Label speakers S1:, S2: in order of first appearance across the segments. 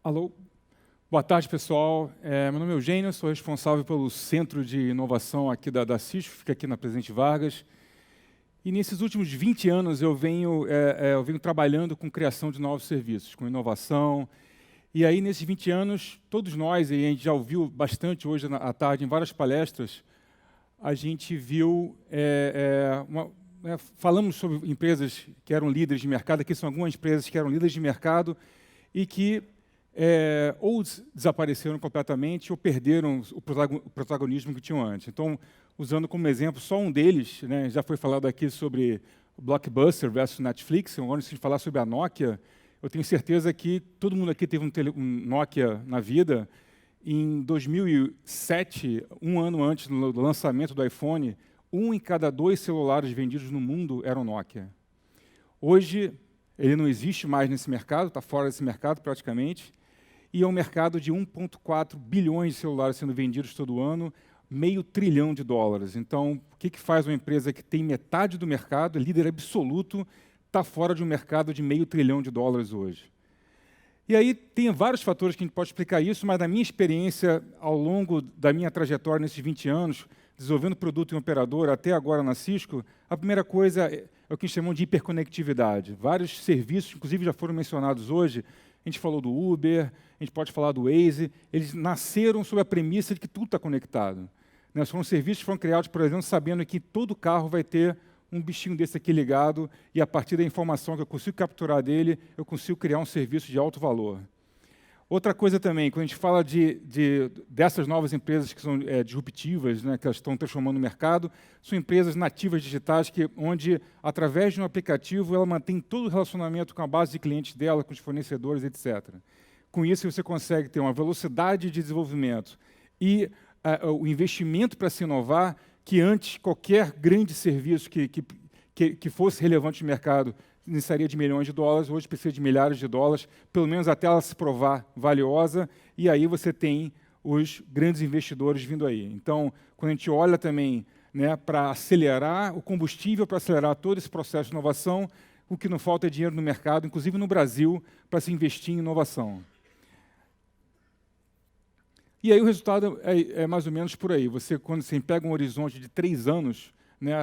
S1: Alô, boa tarde, pessoal. Meu nome é Eugênio, sou responsável pelo Centro de Inovação aqui da Cisco, fica aqui na Presidente Vargas. E nesses últimos 20 anos eu venho trabalhando com criação de novos serviços, com inovação. E aí, nesses 20 anos, todos nós, e a gente já ouviu bastante hoje à tarde em várias palestras, a gente viu, falamos sobre empresas que eram líderes de mercado, aqui são algumas empresas que eram líderes de mercado e que ou desapareceram completamente ou perderam o protagonismo que tinham antes. Então, usando como exemplo só um deles, né, já foi falado aqui sobre o Blockbuster versus Netflix, agora se a gente falar sobre a Nokia, eu tenho certeza que todo mundo aqui teve um Nokia na vida. Em 2007, um ano antes do lançamento do iPhone, 1 em cada 2 celulares vendidos no mundo eram Nokia. Hoje, ele não existe mais nesse mercado, está fora desse mercado praticamente, e é um mercado de 1,4 bilhões de celulares sendo vendidos todo ano, $500 bilhão. Então, o que faz uma empresa que tem metade do mercado, é líder absoluto, está fora de um mercado de $500 bilhão hoje? E aí tem vários fatores que a gente pode explicar isso, mas na minha experiência, ao longo da minha trajetória nesses 20 anos, desenvolvendo produto em operadora até agora na Cisco, a primeira coisa é o que a gente chama de hiperconectividade. Vários serviços, inclusive já foram mencionados hoje, a gente falou do Uber, a gente pode falar do Waze, eles nasceram sob a premissa de que tudo está conectado. Né? Foram serviços que foram criados, por exemplo, sabendo que todo carro vai ter um bichinho desse aqui ligado, e a partir da informação que eu consigo capturar dele, eu consigo criar um serviço de alto valor. Outra coisa também, quando a gente fala dessas novas empresas que são disruptivas, né, que elas estão transformando o mercado, são empresas nativas digitais, onde, através de um aplicativo, ela mantém todo o relacionamento com a base de clientes dela, com os fornecedores, etc. Com isso, você consegue ter uma velocidade de desenvolvimento e o investimento para se inovar, que antes qualquer grande serviço que fosse relevante no mercado necessitaria de $milhões, hoje precisa de milhares de dólares, pelo menos até ela se provar valiosa, e aí você tem os grandes investidores vindo aí. Então, quando a gente olha também, né, para acelerar o combustível, para acelerar todo esse processo de inovação, o que não falta é dinheiro no mercado, inclusive no Brasil, para se investir em inovação. E aí o resultado é mais ou menos por aí. Quando você pega um horizonte de 3 anos, né,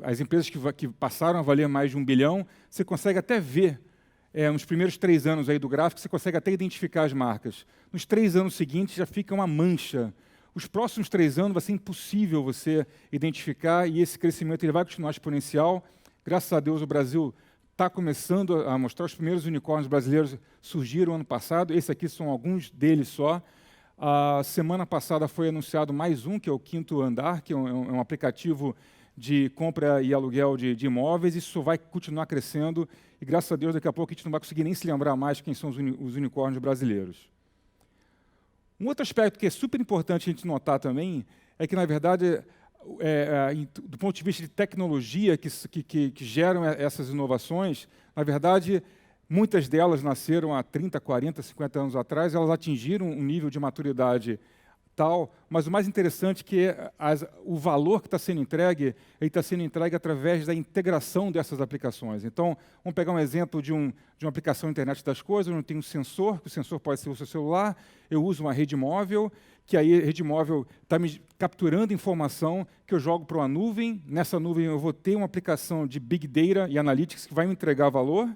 S1: as empresas que passaram a valer mais de $1 bilhão, você consegue até ver, nos primeiros 3 anos aí do gráfico, você consegue até identificar as marcas. Nos 3 anos seguintes já fica uma mancha. Os próximos 3 anos vai ser impossível você identificar, e esse crescimento ele vai continuar exponencial. Graças a Deus o Brasil está começando a mostrar, os primeiros unicórnios brasileiros surgiram ano passado, esses aqui são alguns deles só. A semana passada foi anunciado mais um, que é o Quinto Andar, que é um aplicativo de compra e aluguel de imóveis. Isso vai continuar crescendo e, graças a Deus, daqui a pouco a gente não vai conseguir nem se lembrar mais quem são os unicórnios brasileiros. Um outro aspecto que é super importante a gente notar também é que, na verdade, do ponto de vista de tecnologia que geram essas inovações, na verdade, muitas delas nasceram há 30, 40, 50 anos atrás, elas atingiram um nível de maturidade tal, mas o mais interessante é que o valor que está sendo entregue, ele está sendo entregue através da integração dessas aplicações. Então, vamos pegar um exemplo de uma aplicação internet das coisas, onde tem um sensor, que o sensor pode ser o seu celular, eu uso uma rede móvel, que aí a rede móvel está me capturando informação que eu jogo para uma nuvem, nessa nuvem eu vou ter uma aplicação de Big Data e Analytics que vai me entregar valor.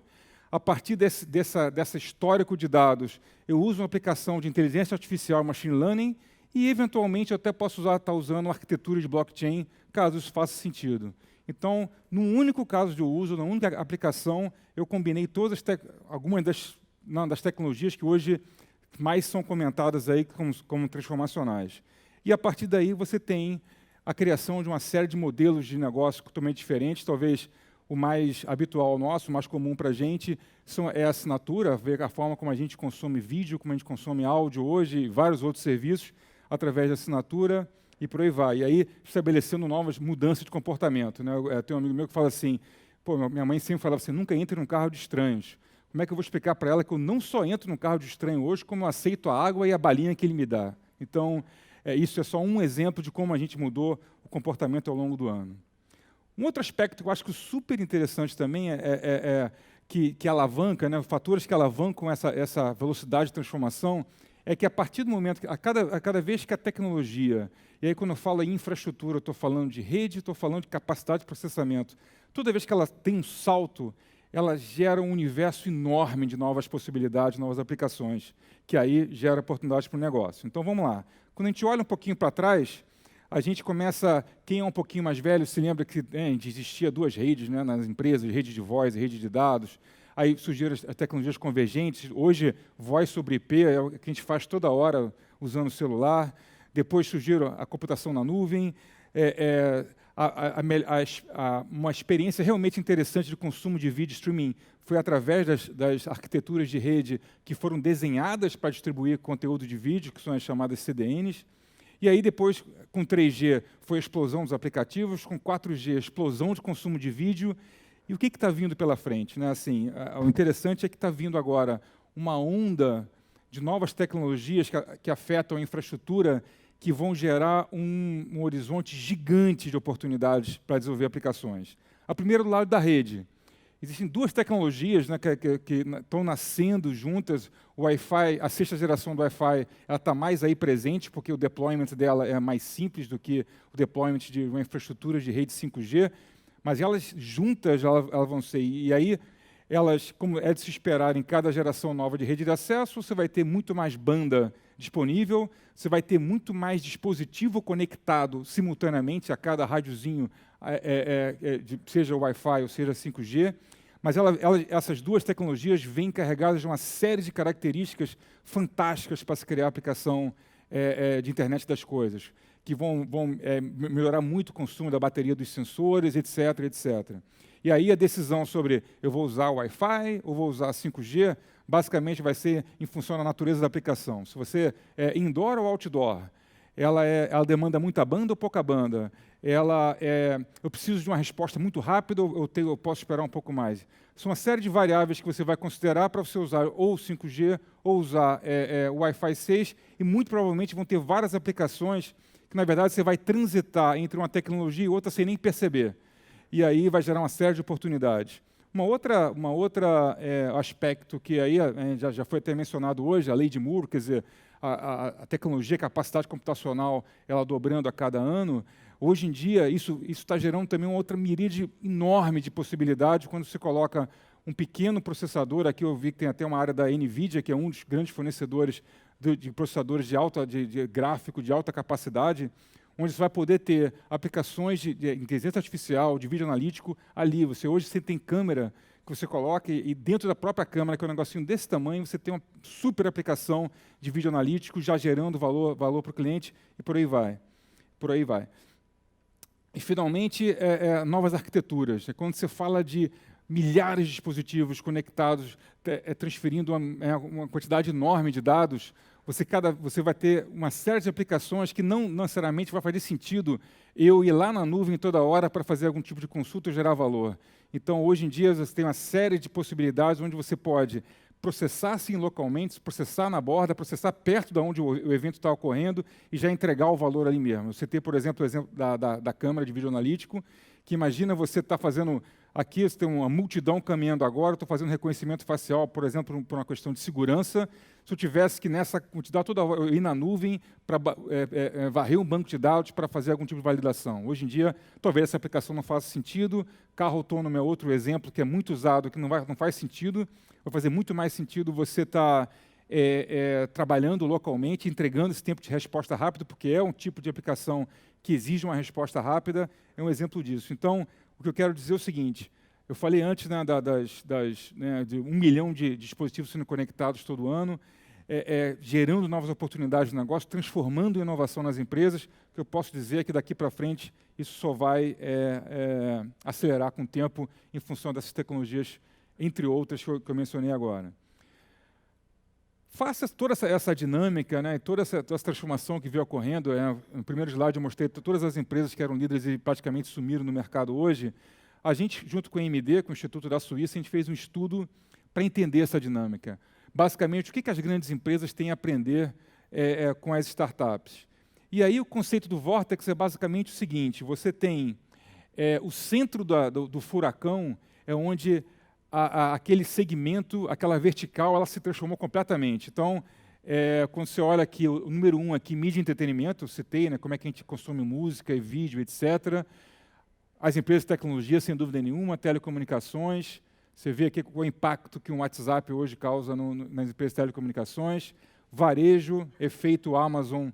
S1: A partir dessa histórico de dados, eu uso uma aplicação de inteligência artificial, machine learning, e, eventualmente, eu até posso estar usando uma arquitetura de blockchain, caso isso faça sentido. Então, num único caso de uso, na única aplicação, eu combinei algumas das tecnologias que hoje mais são comentadas aí como transformacionais. E, a partir daí, você tem a criação de uma série de modelos de negócio totalmente diferentes, talvez o mais habitual nosso, o mais comum para a gente, é a assinatura, ver a forma como a gente consome vídeo, como a gente consome áudio hoje, e vários outros serviços, através da assinatura, e por aí vai. E aí, estabelecendo novas mudanças de comportamento. Né? Tem um amigo meu que fala assim, minha mãe sempre falava assim, nunca entre num carro de estranhos. Como é que eu vou explicar para ela que eu não só entro num carro de estranho hoje, como eu aceito a água e a balinha que ele me dá? Então, isso é só um exemplo de como a gente mudou o comportamento ao longo do ano. Um outro aspecto que eu acho que super interessante também que alavanca, né, fatores que alavancam essa velocidade de transformação, é que a partir do momento, a cada vez que a tecnologia, e aí quando eu falo em infraestrutura, eu estou falando de rede, estou falando de capacidade de processamento, toda vez que ela tem um salto, ela gera um universo enorme de novas possibilidades, novas aplicações, que aí gera oportunidades para o negócio. Então vamos lá. Quando a gente olha um pouquinho para trás, a gente começa, quem é um pouquinho mais velho se lembra que existia duas redes, né, nas empresas, rede de voz e rede de dados. Aí surgiram as tecnologias convergentes. Hoje, voz sobre IP é o que a gente faz toda hora usando o celular. Depois surgiram a computação na nuvem. Uma experiência realmente interessante de consumo de vídeo streaming foi através das arquiteturas de rede que foram desenhadas para distribuir conteúdo de vídeo, que são as chamadas CDNs. E aí depois, com 3G, foi a explosão dos aplicativos, com 4G, a explosão de consumo de vídeo. E o que está vindo pela frente? Né? Assim, o interessante é que está vindo agora uma onda de novas tecnologias que afetam a infraestrutura, que vão gerar um horizonte gigante de oportunidades para desenvolver aplicações. A primeira do lado da rede. Existem duas tecnologias, né, que estão nascendo juntas. O Wi-Fi, a sexta geração do Wi-Fi, ela está mais aí presente, porque o deployment dela é mais simples do que o deployment de uma infraestrutura de rede 5G, mas elas juntas elas vão ser. E aí, elas, como é de se esperar em cada geração nova de rede de acesso, você vai ter muito mais banda disponível, você vai ter muito mais dispositivo conectado simultaneamente a cada rádiozinho, seja o Wi-Fi ou seja 5G, mas essas duas tecnologias vêm carregadas de uma série de características fantásticas para se criar aplicação de internet das coisas, que vão melhorar muito o consumo da bateria dos sensores, etc., etc. E aí a decisão sobre eu vou usar o Wi-Fi ou vou usar 5G, basicamente vai ser em função da natureza da aplicação. Se você é indoor ou outdoor, ela demanda muita banda ou pouca banda, eu preciso de uma resposta muito rápida ou eu posso esperar um pouco mais. São uma série de variáveis que você vai considerar para você usar ou 5G ou usar o Wi-Fi 6, e muito provavelmente vão ter várias aplicações que, na verdade, você vai transitar entre uma tecnologia e outra sem nem perceber. E aí vai gerar uma série de oportunidades. Uma outra aspecto que aí já foi até mencionado hoje, a lei de Moore, quer dizer, a tecnologia, a capacidade computacional, ela dobrando a cada ano. Hoje em dia, isso está gerando também uma outra miríade enorme de possibilidades quando você coloca um pequeno processador. Aqui eu vi que tem até uma área da NVIDIA, que é um dos grandes fornecedores de processadores de gráfico de alta capacidade, onde você vai poder ter aplicações de inteligência artificial, de vídeo analítico ali. Hoje você tem câmera que você coloca e dentro da própria câmera, que é um negocinho desse tamanho, você tem uma super aplicação de vídeo analítico já gerando valor para o cliente e por aí vai. Por aí vai. E, finalmente, novas arquiteturas. Quando você fala de milhares de dispositivos conectados, transferindo uma quantidade enorme de dados, você vai ter uma série de aplicações que não necessariamente vai fazer sentido eu ir lá na nuvem toda hora para fazer algum tipo de consulta ou gerar valor. Então, hoje em dia, você tem uma série de possibilidades onde você pode processar sim localmente, processar na borda, processar perto de onde o evento está ocorrendo e já entregar o valor ali mesmo. Você tem, por exemplo, o exemplo da câmera de vídeo analítico, que imagina você está fazendo, aqui você tem uma multidão caminhando agora, estou fazendo reconhecimento facial, por exemplo, por uma questão de segurança. Se eu tivesse que nessa multidão toda hora eu ir na nuvem para varrer um banco de dados para fazer algum tipo de validação. Hoje em dia, talvez essa aplicação não faça sentido. Carro autônomo é outro exemplo que é muito usado, que não faz sentido. Vai fazer muito mais sentido você estar trabalhando localmente, entregando esse tempo de resposta rápido, porque é um tipo de aplicação que exige uma resposta rápida, é um exemplo disso. Então, o que eu quero dizer é o seguinte, eu falei antes, né, de 1 milhão de dispositivos sendo conectados todo ano, gerando novas oportunidades de negócio, transformando inovação nas empresas. O que eu posso dizer é que daqui para frente isso só vai acelerar com o tempo em função dessas tecnologias, entre outras que eu mencionei agora. Faça toda essa dinâmica, né, toda essa transformação que veio ocorrendo. No primeiro slide eu mostrei todas as empresas que eram líderes e praticamente sumiram no mercado hoje. A gente, junto com o IMD, com o Instituto da Suíça, a gente fez um estudo para entender essa dinâmica. Basicamente, o que as grandes empresas têm a aprender com as startups. E aí o conceito do Vortex é basicamente o seguinte, você tem o centro do furacão, é onde aquele segmento, aquela vertical, ela se transformou completamente. Então, quando você olha aqui, o número 1 aqui, mídia e entretenimento, eu citei, né, como é que a gente consome música e vídeo, etc. As empresas de tecnologia, sem dúvida nenhuma, telecomunicações, você vê aqui o impacto que um WhatsApp hoje causa nas empresas de telecomunicações, varejo, efeito Amazon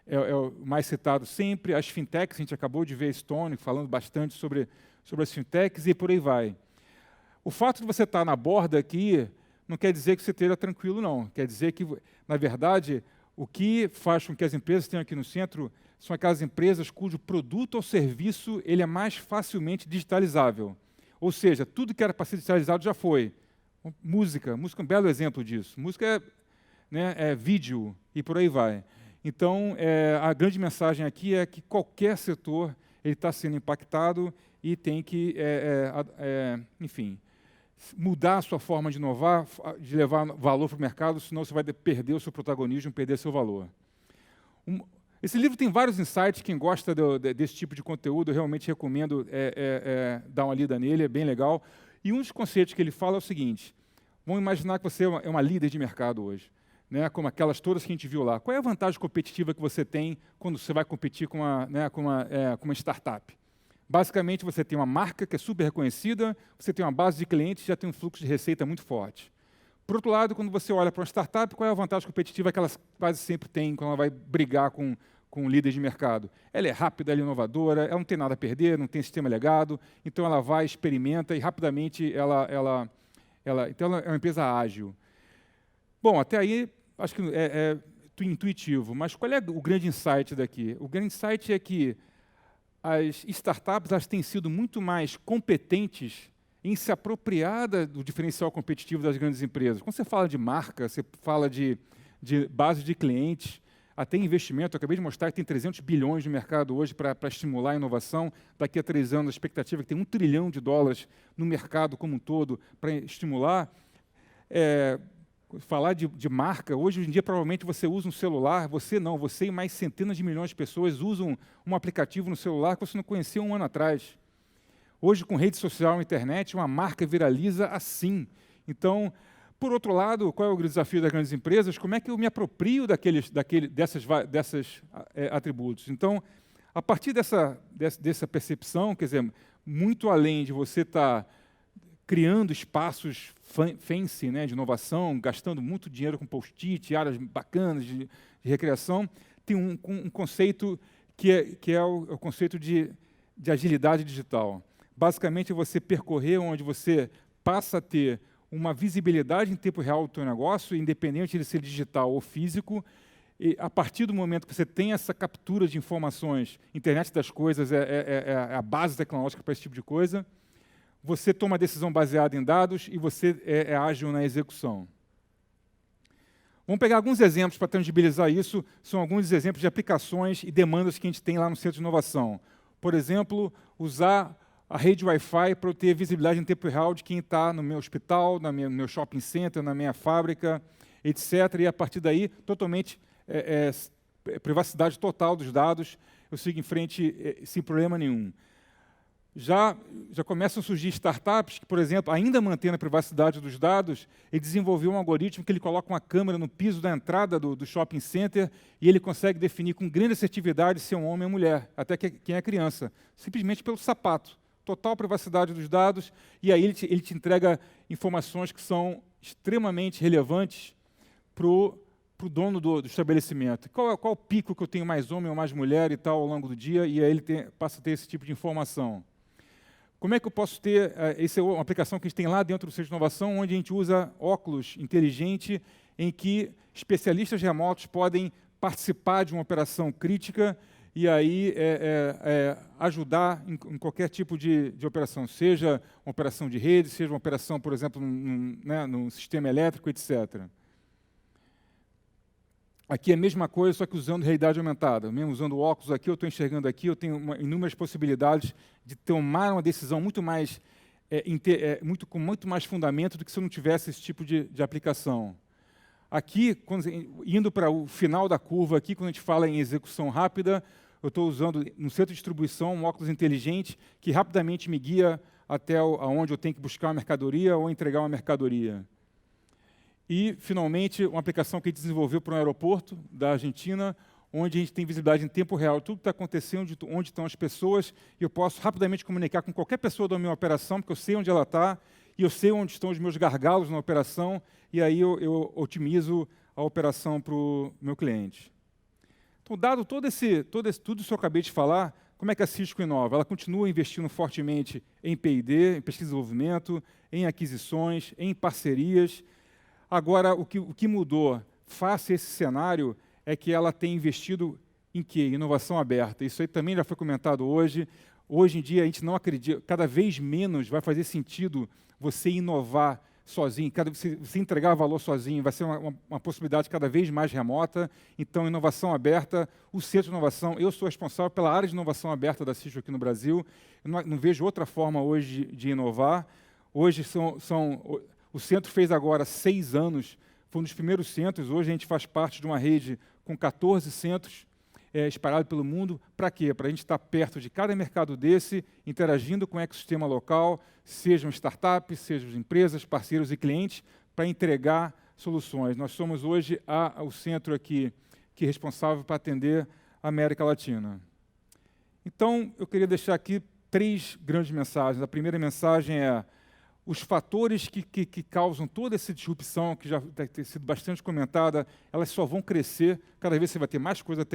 S1: é o mais citado sempre, as fintechs, a gente acabou de ver Stone falando bastante sobre as fintechs e por aí vai. O fato de você estar na borda aqui não quer dizer que você esteja tranquilo, não. Quer dizer que, na verdade, o que faz com que as empresas tenham aqui no centro são aquelas empresas cujo produto ou serviço ele é mais facilmente digitalizável. Ou seja, tudo que era para ser digitalizado já foi. Música é um belo exemplo disso. Música é vídeo e por aí vai. Então, a grande mensagem aqui é que qualquer setor está sendo impactado e tem que, enfim, mudar a sua forma de inovar, de levar valor para o mercado, senão você vai perder o seu protagonismo, perder seu valor. Esse livro tem vários insights, quem gosta desse tipo de conteúdo, eu realmente recomendo dar uma lida nele, é bem legal. E um dos conceitos que ele fala é o seguinte, vamos imaginar que você é uma líder de mercado hoje, né, como aquelas todas que a gente viu lá. Qual é a vantagem competitiva que você tem quando você vai competir com uma startup? Basicamente, você tem uma marca que é super reconhecida, você tem uma base de clientes e já tem um fluxo de receita muito forte. Por outro lado, quando você olha para uma startup, qual é a vantagem competitiva que ela quase sempre tem quando ela vai brigar com um líder de mercado? Ela é rápida, ela é inovadora, ela não tem nada a perder, não tem sistema legado, então ela vai, experimenta e rapidamente então ela é uma empresa ágil. Bom, até aí, acho que é intuitivo, mas qual é o grande insight daqui? O grande insight é que as startups elas têm sido muito mais competentes em se apropriar do diferencial competitivo das grandes empresas. Quando você fala de marca, você fala de base de clientes, até investimento. Eu acabei de mostrar que tem 300 bilhões no mercado hoje para estimular a inovação. Daqui a 3 anos, a expectativa é que tem $1 trilhão no mercado como um todo para estimular. Falar de marca, hoje em dia provavelmente você usa um celular, você e mais centenas de milhões de pessoas usam um aplicativo no celular que você não conhecia 1 ano atrás. Hoje, com rede social e internet, uma marca viraliza assim. Então, por outro lado, qual é o desafio das grandes empresas? Como é que eu me aproprio desses atributos? Então, a partir dessa percepção, quer dizer, muito além de você estar criando espaços fancy, né, de inovação, gastando muito dinheiro com post-it, áreas bacanas de recreação, tem um conceito que é o conceito de agilidade digital. Basicamente, você percorrer onde você passa a ter uma visibilidade em tempo real do seu negócio, independente de ser digital ou físico, e a partir do momento que você tem essa captura de informações, internet das coisas é a base tecnológica para esse tipo de coisa, você toma a decisão baseada em dados e você é ágil na execução. Vamos pegar alguns exemplos para tangibilizar isso, são alguns exemplos de aplicações e demandas que a gente tem lá no Centro de Inovação. Por exemplo, usar a rede Wi-Fi para eu ter visibilidade em tempo real de quem está no meu hospital, no meu shopping center, na minha fábrica, etc. E, a partir daí, totalmente privacidade total dos dados, eu sigo em frente sem problema nenhum. Já começam a surgir startups que, por exemplo, ainda mantendo a privacidade dos dados, ele desenvolveu um algoritmo que ele coloca uma câmera no piso da entrada do shopping center e ele consegue definir com grande assertividade se é um homem ou mulher, até quem é criança, simplesmente pelo sapato. Total privacidade dos dados, e aí ele te entrega informações que são extremamente relevantes para o dono do estabelecimento. Qual o pico que eu tenho mais homem ou mais mulher e tal ao longo do dia, e aí ele passa a ter esse tipo de informação. Como é que eu posso ter, essa é uma aplicação que a gente tem lá dentro do Centro de Inovação, onde a gente usa óculos inteligente, em que especialistas remotos podem participar de uma operação crítica e aí ajudar em qualquer tipo de operação, seja uma operação de rede, seja uma operação, por exemplo, no sistema elétrico, etc. Aqui é a mesma coisa, só que usando realidade aumentada. Mesmo usando óculos aqui, eu estou enxergando aqui, eu tenho inúmeras possibilidades de tomar uma decisão muito mais, com muito mais fundamento do que se eu não tivesse esse tipo de aplicação. Aqui, indo para o final da curva, aqui, quando a gente fala em execução rápida, eu estou usando no centro de distribuição um óculos inteligente que rapidamente me guia até aonde eu tenho que buscar uma mercadoria ou entregar uma mercadoria. E, finalmente, uma aplicação que a gente desenvolveu para um aeroporto da Argentina, onde a gente tem visibilidade em tempo real, tudo que está acontecendo, onde estão as pessoas, e eu posso rapidamente comunicar com qualquer pessoa da minha operação, porque eu sei onde ela está, e eu sei onde estão os meus gargalos na operação, e aí eu otimizo a operação para o meu cliente. Então, dado tudo isso que eu acabei de falar, como é que a Cisco inova? Ela continua investindo fortemente em P&D, em pesquisa e desenvolvimento, em aquisições, em parcerias. Agora, o que mudou face a esse cenário é que ela tem investido em quê? Inovação aberta. Isso aí também já foi comentado hoje. Hoje em dia, a gente não acredita, cada vez menos vai fazer sentido você inovar sozinho, você entregar valor sozinho, vai ser uma possibilidade cada vez mais remota. Então, inovação aberta, o Centro de Inovação, eu sou responsável pela área de inovação aberta da Cisco aqui no Brasil. Eu não vejo outra forma hoje de inovar. Hoje, o centro fez agora 6 anos, foi um dos primeiros centros. Hoje a gente faz parte de uma rede com 14 centros espalhados pelo mundo. Para quê? Para a gente estar perto de cada mercado desse, interagindo com o ecossistema local, sejam startups, sejam empresas, parceiros e clientes, para entregar soluções. Nós somos hoje o centro aqui que é responsável para atender a América Latina. Então, eu queria deixar aqui 3 grandes mensagens. A primeira mensagem é: os fatores que causam toda essa disrupção, que já tem sido bastante comentada, elas só vão crescer, cada vez você vai ter mais coisa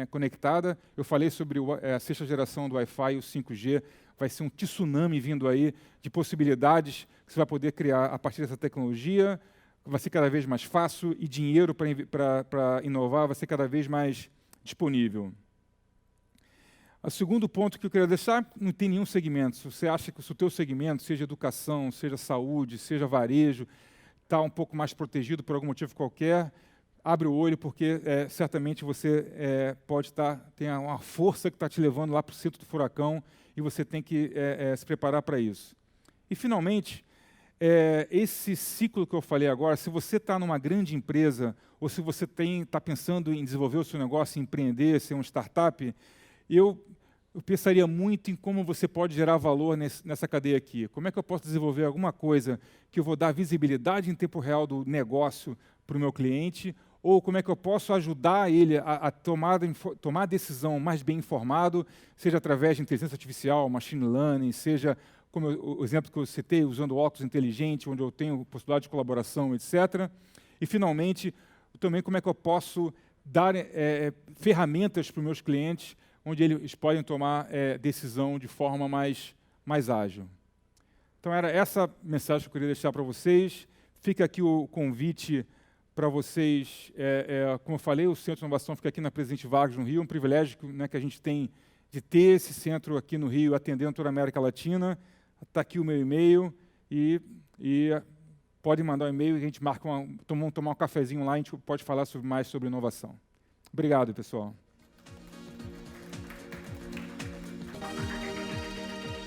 S1: conectada. Eu falei sobre a 6ª geração do Wi-Fi, o 5G, vai ser um tsunami vindo aí de possibilidades que você vai poder criar a partir dessa tecnologia, vai ser cada vez mais fácil, e dinheiro para inovar vai ser cada vez mais disponível. O segundo ponto que eu queria deixar, não tem nenhum segmento. Se você acha que o teu segmento, seja educação, seja saúde, seja varejo, está um pouco mais protegido por algum motivo qualquer, abre o olho, porque certamente você tem uma força que está te levando lá para o centro do furacão, e você tem que se preparar para isso. E, finalmente, esse ciclo que eu falei agora, se você está numa grande empresa, ou se você está pensando em desenvolver o seu negócio, empreender, ser um startup, eu pensaria muito em como você pode gerar valor nessa cadeia aqui. Como é que eu posso desenvolver alguma coisa que eu vou dar visibilidade em tempo real do negócio para o meu cliente, ou como é que eu posso ajudar ele a tomar a decisão mais bem informado, seja através de inteligência artificial, machine learning, seja, como o exemplo que eu citei, usando óculos inteligentes, onde eu tenho possibilidade de colaboração, etc. E, finalmente, também como é que eu posso dar ferramentas para os meus clientes, onde eles podem tomar decisão de forma mais ágil. Então, era essa mensagem que eu queria deixar para vocês. Fica aqui o convite para vocês. Como eu falei, o Centro de Inovação fica aqui na Presidente Vargas, no Rio, um privilégio que a gente tem de ter esse centro aqui no Rio, atendendo toda a América Latina. Está aqui o meu e-mail, e podem mandar um e-mail, e a gente marca tomar um cafezinho lá, e a gente pode falar mais sobre inovação. Obrigado, pessoal.